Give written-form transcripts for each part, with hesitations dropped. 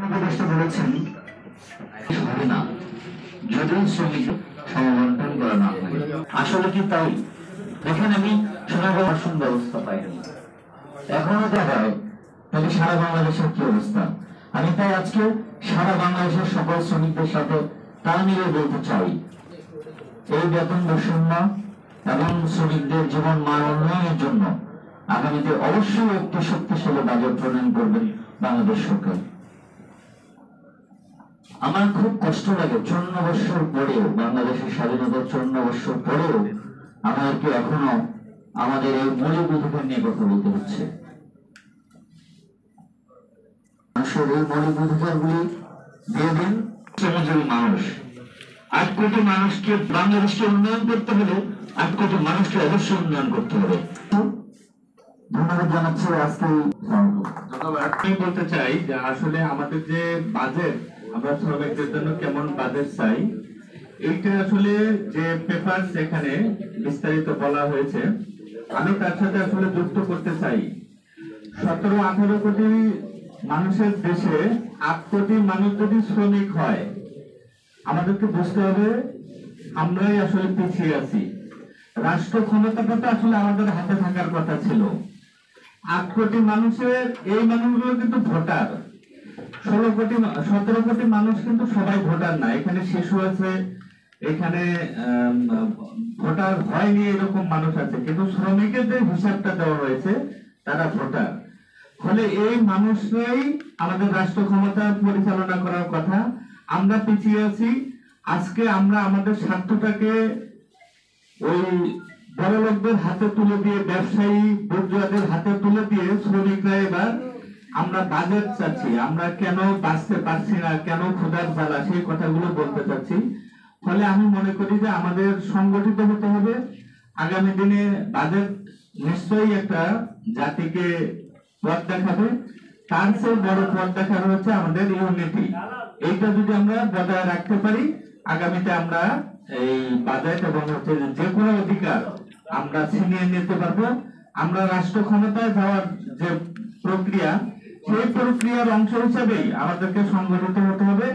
উপদেষ্টা বলেছেন হবে না যদি শ্রমিক সমবন্টন করা না হয়। আসলে কি তাই? দেখেন, আমি সুনাগরণ ব্যবস্থা পাইনি, এখনো দেখায় তাহলে সারা বাংলাদেশের কি অবস্থা। আমি তাই আজকে সারা বাংলাদেশের সকল শ্রমিকদের সাথে তাল মিলিয়ে বলতে চাই, এই বেতন বৈষম্য এবং শ্রমিকদের জীবন মান উন্নয়নের জন্য আগামীতে অবশ্যই একটি শক্তিশালী বাজেট প্রণয়ন করবেন বাংলাদেশ সরকার। আমার খুব কষ্ট লাগে, 54 বছর পরেও, বাংলাদেশের স্বাধীনতা 54 বছর পরেও আমাদেরকে এখনো আমাদের এই মৌলিক অধিকার নিয়ে কথা বলতে হচ্ছে। মানুষের এই মৌলিক অধিকারগুলি দিয়ে দিন। শ্রমজীবী মানুষ 8 কোটি মানুষকে, বাংলাদেশকে উন্নয়ন করতে হলে 8 কোটি মানুষকে অবশ্যই উন্নয়ন করতে হবে। ধন্যবাদ জানাচ্ছি। আজকে আমি বলতে চাই যে আসলে আমাদের যে বাজেট, আমরা শ্রমিকদের জন্য কেমন বাজেট চাই, এইটা আসলে যে পেপার এখানে বিস্তারিত বলা হয়েছে, আমি তার সাথে আসলে যুক্ত করতে চাই। 17-18 কোটি মানুষের দেশে 8 কোটি মানুষ যদি শ্রমিক হয়, আমাদেরকে বুঝতে হবে আমরাই আসলে পিছিয়ে আছি। রাষ্ট্র ক্ষমতাটা তো আসলে আমাদের হাতে থাকার কথা ছিল। 8 কোটি মানুষের, এই মানুষগুলো কিন্তু ভোটার। 17 কোটি মানুষ কিন্তু সবাই ভোটার না। এখানে শিশু আছে, এখানে ভোটার হয়নি এরকম মানুষ আছে, কিন্তু শ্রমিকের যে হিসাবটা দেওয়া হয়েছে তারা ভোটার। ফলে এই মানুষরাই আমাদের রাষ্ট্র ক্ষমতা পরিচালনা করার কথা। আমরা পিছিয়ে আছি। আজকে আমরা আমাদের স্বার্থটাকে ওই বড় লোকদের হাতে তুলে দিয়ে, ব্যবসায়ী বুর্জোয়াদের হাতে তুলে দিয়ে শ্রমিকরা এবার আমরা বাজেট চাচ্ছি, আমরা কেন বাঁচতে পারছি না, কেন ক্ষুধার জ্বালা, সেই কথাগুলো বলতে চাচ্ছি। ফলে আমি মনে করি যে আমাদের সংগঠিত হতে হবে। আগামী দিনে বাজেট নিশ্চয়ই একটা জাতিকে পথ দেখাবে। তার চেয়ে বড় পথ দেখানো হচ্ছে আমাদের ইউনিটি। এইটা যদি আমরা বজায় রাখতে পারি, আগামীতে আমরা এই বাজেট এবং হচ্ছে যে কোনো অধিকার আমরা ছিনিয়ে নিতে পারবো। আমরা রাষ্ট্র ক্ষমতায় যাওয়ার যে প্রক্রিয়া, সেই প্রক্রিয়ার অংশ হিসেবেই আমাদেরকে সংগঠিত হতে হবে।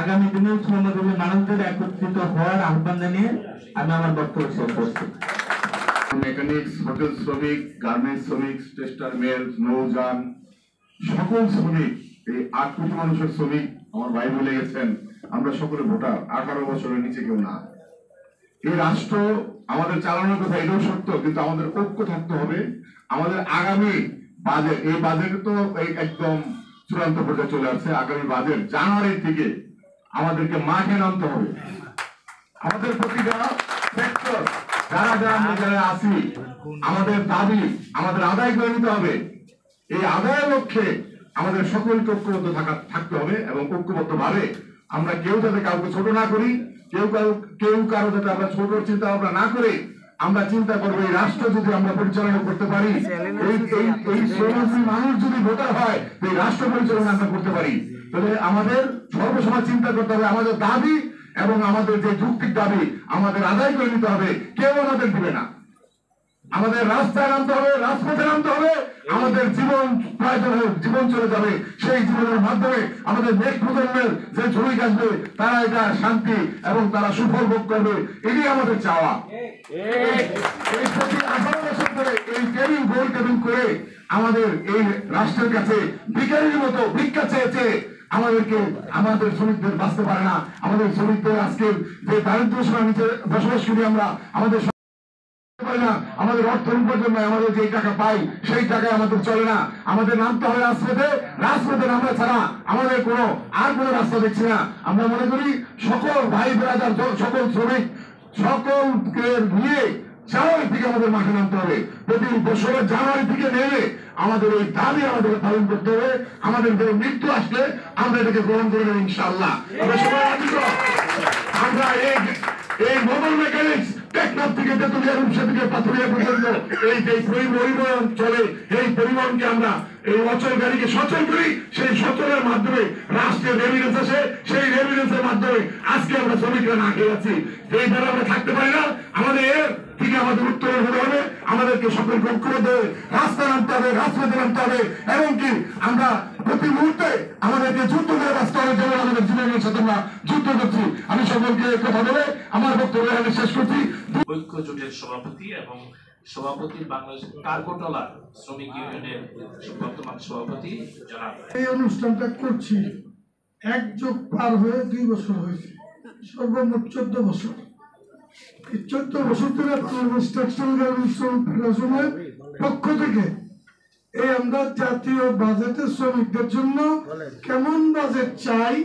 আগামী দিনে শ্রমজীবী মানুষদের একত্রিত হওয়ার আহ্বান জানিয়ে আমি আমার বক্তব্য শেষ করছি। মেকানিক্স, হোটেল শ্রমিক, গার্মেন্টস শ্রমিক, টেক্সটাইল মিল, নৌযান, সকল শ্রমিক, এই 8 কোটি মানুষের শ্রমিক, আমার ভাই বলে গেছেন, আমরা সকলে ভোটার, 18 বছরের নিচে কেউ না। এই রাষ্ট্র আমাদের চালানোর কথা, এটাও সত্য, কিন্তু আমাদের ঐক্য থাকতে হবে। আমাদের আগামী বাজেট, এই বাজেট তো একদম চূড়ান্ত পর্যায়ে চলে আসছে। আগামী বাজেট জানুয়ারি থেকে আমাদেরকে মাঠে নামতে হবে। আমাদের প্রতিটা সেক্টর, যারা আমরা যারা আছি, আমাদের দাবি আমাদের আদায় করে নিতে হবে। এই আদায়ের লক্ষ্যে আমাদের সকলকে ঐক্যবদ্ধ থাকতে হবে এবং ঐক্যবদ্ধ ভাবে আমরা কেউ যাতে কাউকে ছোট না করি, কেউ কারো যাতে আমরা ছোট চিন্তা ভাবনা না করে আমরা চিন্তা করবো এই রাষ্ট্র যদি আমরা পরিচালনা করতে পারি, এই শ্রমজীবী মানুষ যদি ভোটার হয়, এই রাষ্ট্র পরিচালনা আমরা করতে পারি। তাহলে আমাদের সর্বসময় চিন্তা করতে হবে আমাদের দাবি এবং আমাদের যে যৌক্তিক দাবি আমাদের আদায় করে নিতে হবে। কেউ আমাদের দিবে না। আমাদের রাস্তায় নামতে হবে, রাজপথে নামতে হবে। আমাদের জীবন প্রয়োজন হোক, জীবন চলে যাবে, সেই জীবনের মাধ্যমে আমাদের নেক্সট প্রজন্মের যে শ্রমিক আসবে তারা এটা শান্তি এবং তারা সুফল ভোগ করবে, এটি আমাদের চাওয়া। এই প্রতি 18 বছর ধরে এই টেবিল গোল টেবিল করে আমাদের এই রাষ্ট্রের কাছে ভিখারির মতো ভিক্ষা চেয়েছে। আমাদের শ্রমিকদের বাঁচতে পারে না। আমাদের শ্রমিকদের আজকে যে দারিদ্র সীমার নিচে বসবাস করি আমরা, আমাদের অর্থ উপার্জন নয়, আমাদের যে টাকা পাই সেই টাকায় আমাদের চলে না। আমাদের নামতে হবে রাজপথে। রাজপথে নামা ছাড়া আমাদের আর কোনো রাস্তা দেখছি না। আমরা মনে করি সকল ভাই ব্রাদার, সকল শ্রমিক, সকলকে নিয়ে জানুয়ারি থেকে আমাদের মাঠে নামতে হবে। প্রতি বছরের জানুয়ারি থেকে নেমে আমাদের এই দাবি আমাদেরকে পালন করতে হবে। আমাদের মৃত্যু আসলে আমরা এটাকে গ্রহণ করে নেব ইনশাআল্লাহ। আমরা সবাই রাজি তো? আমরা এই মোবাইল মেকানিক্স টেকনাফ থেকে তেতুলিয়া, রূপসা থেকে পাথুরিয়া পর্যন্ত এই যে পরিবহন চলে, এই পরিবহনকে আমরা এই অচল গাড়িকে সচল করি। সেই সচলের মাধ্যমে রাষ্ট্রের রেভিডেন্স আসে, সেই রেভিডেন্সের মাধ্যমে আজকে আমরা শ্রমিকরা না খেয়ে যাচ্ছি। এই দ্বারা আমরা থাকতে পারি না। আমাদের থেকে আমাদের উত্তরণ হতে হবে। আমাদেরকে সকলকে ঐক্যবদ্ধ হয়ে রাস্তায় নামতে হবে, রাজপথে নামতে হবে এবং কি আমরা প্রতি মুহূর্তে আমাদেরকে যুদ্ধ করে বাঁচতে হবে, যেমন আমাদের জীবনের সাথে আমরা যুদ্ধ করছি। আমি সকলকে কথা বলে আমার বক্তব্য এখানে শেষ করছি। ঐক্য জোটের সভাপতি এবং সভাপতি বাংলাদেশ কার্গোটলা শ্রমিক ইউনিয়নের বর্তমান সভাপতি জনাব। এই অনুষ্ঠানটা করছি 1 যোগ পার হয়ে 2 বছর হয়েছে, সর্বমোট 14 বছর। এই 14 বছর ধরে বাংলাদেশ টেক্সটাইল গার্মেন্টস শ্রমিক ফেডারেশনের পক্ষ থেকে এই আমরা জাতীয় বাজেটের শ্রমিকদের জন্য কেমন বাজেট চাই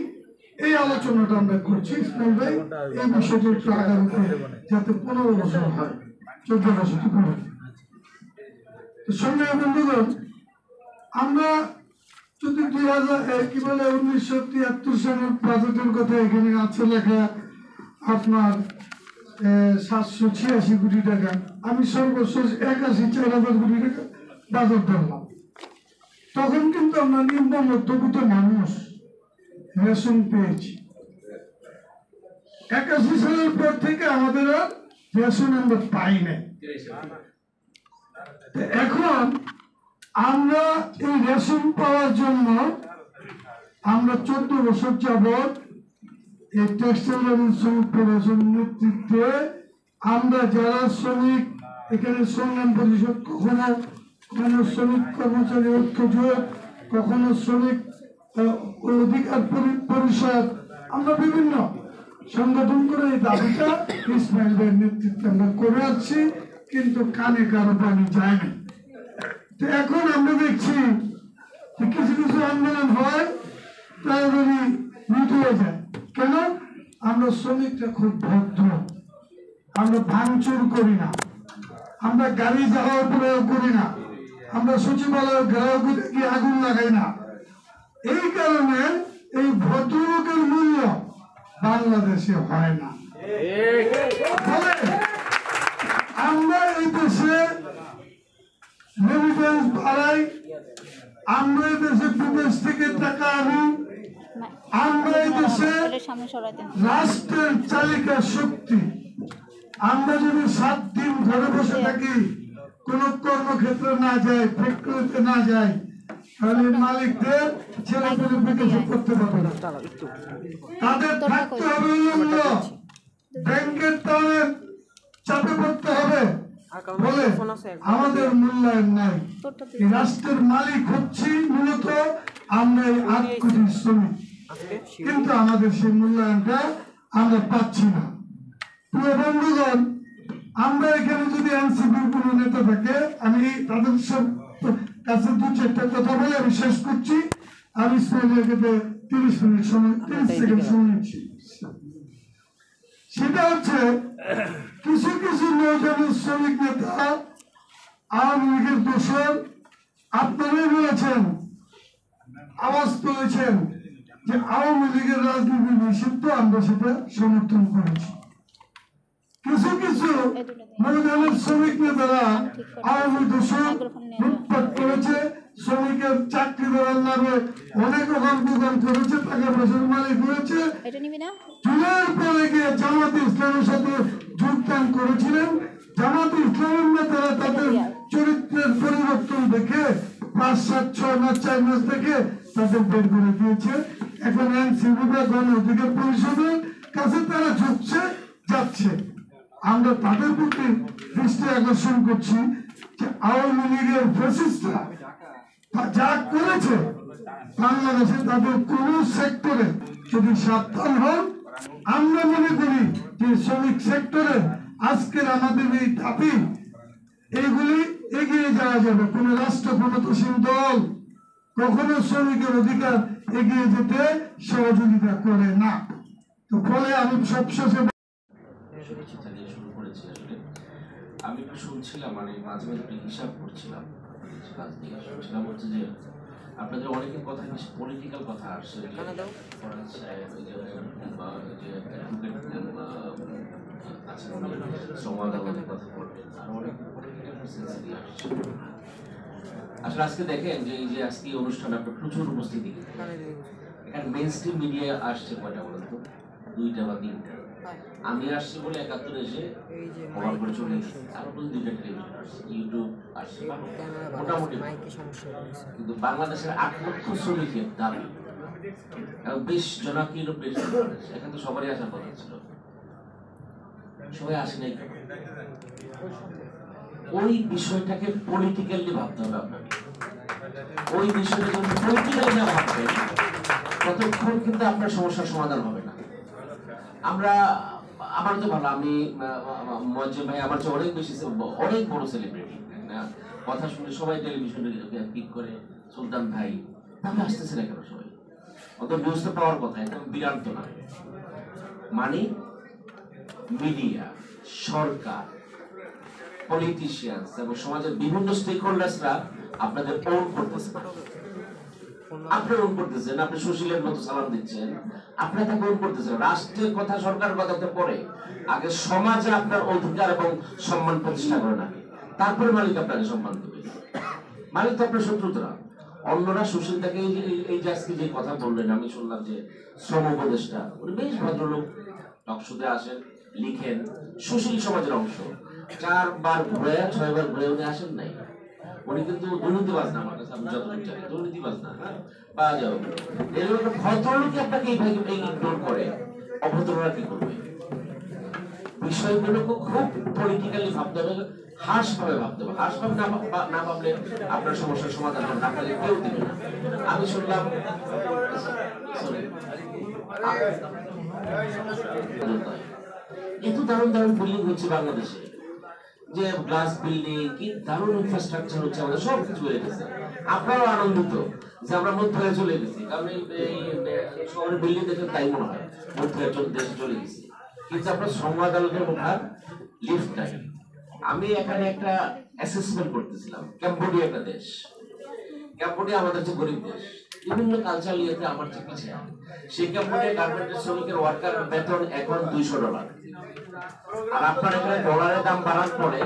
এই আলোচনাটা আমরা করছি। ইসমাইল ভাই এই বিষয়টা একটু আগামীতে যাতে 15 বছর হয়, 14 বছর করে। সঙ্গে বন্ধুগণ, আমরা যদি 1973 সালের বাজেটের কথা এখানে আছে লেখা আপনার 786 কোটি টাকা, আমি সর্বশেষ 81,400 কোটি টাকা বাজেট ধরলাম। তখন কিন্তু আমরা নিম্ন মধ্যবিত্ত মানুষ রেশন পেয়েছি। 81 সালের পর থেকে আমাদের আর রেশন আমরা পাই নাই। এখন আমরা এই রেশন পাওয়ার জন্য আমরা 14 বছর যাবৎ এই টেক্সটাইল গার্মেন্টস শ্রমিক ফেডারেশনের নেতৃত্বে আমরা যারা শ্রমিক এখানে সংগ্রাম পরিষদ, কখনো শ্রমিক কর্মচারী ঐক্য জোট, কখনো শ্রমিক অধিকার পরিষদ, আমরা বিভিন্ন সংগঠন করে এই দাবিটা ইসমাইল ভাইয়ের নেতৃত্বে আমরা করে আসছি, কিন্তু কানে কারো পানি যায় না। তো এখন আমরা দেখছি কিছু কিছু আন্দোলন হয় তাড়াতাড়ি মিটিয়ে যায়। কেন? আমরা শ্রমিকরা খুব ভদ্র, আমরা ভাঙচুর করি না, আমরা গাড়ি জ্বালাও প্রয়োগ করি না, আমরা সচিবালয় ঘেরাও করে গিয়ে আগুন লাগাই না। এই কারণে এই ভদ্রলোকের মূল্য বাংলাদেশে হয় না। ফলে আমরা এই দেশে রেমিটেন্স বাড়াই, আমরা এই দেশে বিদেশ থেকে টাকা আনি, আমরা এই দেশে রাষ্ট্রের চালিকা শক্তি। আমরা যদি 7 দিন ঘরে বসে থাকি, কোন কর্মক্ষেত্রে না যাই, ফ্যাক্টরিতে না যাই, তাহলে মালিকদের ছেলেপেলে বিকাশ করতে পারবে না। তাদের থাকতে হবে উলঙ্গ, ব্যাংকের তাদের চাপে পড়তে হবে, বলে আমাদের মূল্যায়ন নাই। রাষ্ট্রের মালিক হচ্ছি মূলত আমরা এই 8 কোটি শ্রমিক, কিন্তু আমাদের সেই মূল্যায়নটা আমরা পাচ্ছি না। প্রিয় বন্ধুগণ, আমরা এখানে যদি এনসিপির কোন নেতা থাকে, আমি তাদের সব কাছে 2-4টা কথা বলে আমি শেষ করছি। আমি ইসমাইলকে 30 মিনিট সময়, 30 সেকেন্ড সময় নিচ্ছি। সেটা হচ্ছে কিছু কিছু নৌযানের শ্রমিক নেতা আওয়ামী লীগের দোষর, আপনারাই বলেছেন, আওয়াজ তুলেছেন যে আওয়ামী লীগের রাজনীতি নিষিদ্ধ, আমরা সেটা সমর্থন করেছি। কিছু কিছু নৌযানের শ্রমিক নেতারা আওয়ামী দোষর লুটপাট করেছে, শ্রমিকের চাকরি দেওয়ার নামে অনেক অকর্মকাণ্ড করেছে, টাকা পয়সার মালিক হয়েছে। চুলের পরে গিয়ে জামাতে ইসলামের সাথে যোগদান করেছিলেন। জামাতে ইসলামের নেতারা তাদের চরিত্রের পরিবর্তন দেখে 5, 7, 6 মাস 4 মাস দেখে তাদের বের করে দিয়েছে। এখন এনসিপি বা গণ অধিকার পরিষদের কাছে তারা ঝুঁকছে, যাচ্ছে। আমরা তাদের প্রতি দৃষ্টি আকর্ষণ করছি যে আওয়ামী লীগের ফ্যাসিস্টরা যা করেছে বাংলাদেশে, তাদের কোন সেক্টরে যদি সাবধান হন, আমরা মনে করি যে শ্রমিক সেক্টরে আজকের আমাদের এই দাবি, এইগুলি এগিয়ে যাওয়া যাবে। কোন রাষ্ট্র ক্ষমতাসীন দল কখনো শ্রমিকের অধিকার এগিয়ে যেতে সহযোগিতা করে না। তো ফলে আমি সবশেষে শুরু করেছি। আসলে আমি একটু শুনছিলাম, মানে মাঝে মাঝে একটু হিসাব করছিলাম, শুনছিলাম হচ্ছে যে আপনাদের অনেকের কথা পলিটিক্যাল কথা আসছে, শ্রম আদালতের কথা বলবেন, আর অনেক পলিটিক্যাল সেন্সিটিভ আসছে। আসলে আজকে দেখেন যে এই যে আজকে অনুষ্ঠানে আপনার প্রচুর উপস্থিতি, এখানে মেইন স্ট্রিম মিডিয়া আসছে কয়টা বলেন তো? 2টা বা 3টা। আমি আসছি বলে 71 এসে কভার করে চলে গেছি, আরো বলে 2টা টেলিভিশন আসছে, ইউটিউব আসছে, মোটামুটি। কিন্তু বাংলাদেশের 8 লক্ষ শ্রমিকের দাবি এবং 20 জনাকীর্ণ প্রেস এখানে তো সবারই আসার কথা ছিল, সবাই আসে নাই। ওই বিষয়টাকে পলিটিক্যালি ভাবতে হবে আপনাকে। ওই বিষয়টা যখন পলিটিক্যালি না ভাববেন ততক্ষণ কিন্তু আপনার সমস্যার সমাধান হবে না। আমার তো ভালো, আমি মজ্জে ভাই আমার চেয়ে অনেক বেশি, অনেক বড় সেলিব্রিটি না, কথা শুনে সবাই টেলিভিশনে পিক করে সুলতান ভাই, তাহলে আসতেছে না কেন সবাই? অত নিউজ তো পাওয়ার কথা, একদম বিরাট তো না। মানে মিডিয়া, সরকার, পলিটিশিয়ানস এবং সমাজের বিভিন্ন স্টেক হোল্ডার্সরা আপনাদের ওন করতেছে, আপনি ওন করতেছেন, আপনি সুশীলের মতো সালাম দিচ্ছেন, আপনি তাকে ওন করতেছেন। রাষ্ট্রের কথা, সরকারের কথা তো পরে, আগে সমাজে আপনার অধিকার এবং সম্মান প্রতিষ্ঠা করে না, তারপরে মালিক আপনাকে সম্মান দেবে। মালিক তো আপনার শত্রুতা। অন্যরা সুশীল তাকে এই যে আজকে যে কথা বললেন, আমি শুনলাম যে শ্রম উপদেষ্টা, উনি বেশ ভদ্রলোক, টকশোতে আসেন, লিখেন, সুশীল সমাজের অংশ। 4 বার ঘুরে 6 বার ঘুরে উনি আসেন নাই। উনি কিন্তু দুর্নীতিবাজ না, আমার কাছে আমি যতটুকু জানি দুর্নীতিবাজ না। পাওয়া যাবে এরকম একটা ভদ্রলোক আপনাকে এইভাবে ইগনোর করে, অভদ্ররা কি করবে? বিষয়গুলোকে খুব পলিটিক্যালি ভাবতে হবে, হার্শভাবে ভাবতে হবে। হার্শভাবে না ভাবলে আপনার সমস্যার সমাধান হবে না, আপনাকে কেউ দিবে না। আমি শুনলাম এত দারুণ দারুণ বিল্ডিং হচ্ছে বাংলাদেশে, যে গ্লাস বিল্ডিং, কি দারুণ ইনফ্রাস্ট্রাকচার হচ্ছে, আমাদের সব কিছু হয়ে গেছে। আপনারাও আনন্দিত যে আমরা মধ্য হয়ে চলে গেছি, কারণ এই শহরের বিল্ডিং দেখে তাই মনে হয় মধ্য হয়ে দেশে চলে গেছি। কিন্তু আপনার সংবাদ আদালতের ওঠার লিফট নাই। আমি এখানে একটা অ্যাসেসমেন্ট করতেছিলাম, ক্যাম্বোডিয়া একটা দেশ, ক্যাম্বোডিয়া আমাদের যে গরিব দেশ, বিভিন্ন কালচার ইয়েতে আমার যে পিছিয়ে, সেই ক্যাম্বোডিয়া গার্মেন্টের শ্রমিকের ওয়ার্কার বেতন এখন $200। আর আপনার এখানে ডলারের দাম বাড়ার পরে,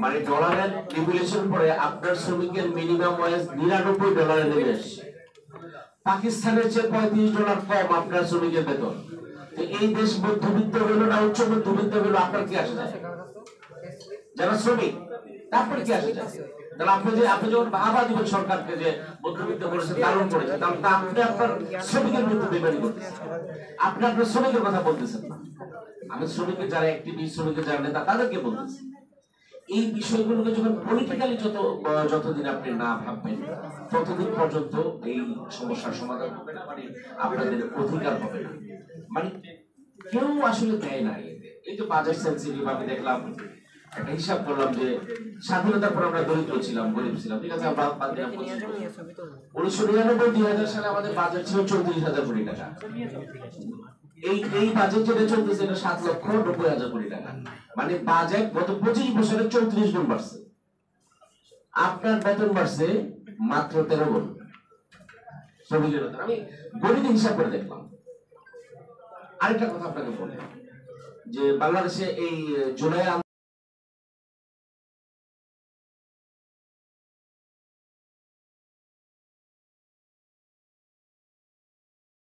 মানে ডলারের ডিভ্যালুয়েশন পরে আপনার শ্রমিকের মিনিমাম ওয়েজ $99 নেমে আসছে। পাকিস্তানের চেয়ে $35 কম আপনার শ্রমিকের বেতন। তো এই দেশ মধ্যবিত্ত হলো না উচ্চ মধ্যবিত্ত হলো, আপনার কি আসে যায়? যারা শ্রমিক তারপরে কি আসে যায়? তাহলে আপনি যখন বাহবা দিবেন সরকারকে যে মধ্যবিত্ত করেছে, দারুণ করেছে, তাহলে আপনি আপনার শ্রমিকের মধ্যে বেমানি করতেছেন, আপনি আপনার শ্রমিকের কথা বলতেছেন না। আমি শ্রমিকের যারা অ্যাক্টিভিস্ট, শ্রমিকের যারা নেতা, তাদেরকে বলতেছি এই বিষয়গুলোকে যখন পলিটিক্যালি যতদিন আপনি না ভাববেন ততদিন পর্যন্ত এই সমস্যার সমাধান হবে না, মানে আপনাদের অধিকার হবে না। মানে কেউ আসলে দেয় না। এই যে বাজেট সেন্সিটিভ, আমি দেখলাম একটা হিসাব করলাম যে স্বাধীনতার পর আমরা দরিদ্র ছিলাম, গরিব ছিলাম, ঠিক আছে, আমরা 1999-2000 সালে আমাদের বাজেট ছিল 34,000 কোটি টাকা। এই বাজেট যেটা চলতেছে এটা 7,90,000 কোটি টাকা। মানে বাজেট গত 25 বছরে 34 গুণ বাড়ছে। আপনার বেতন বাড়ছে মাত্র 13 গুণ শ্রমিকের বেতন। আমি গণিত হিসাব করে দেখলাম। আরেকটা কথা আপনাকে বলি যে বাংলাদেশে এই জুলাই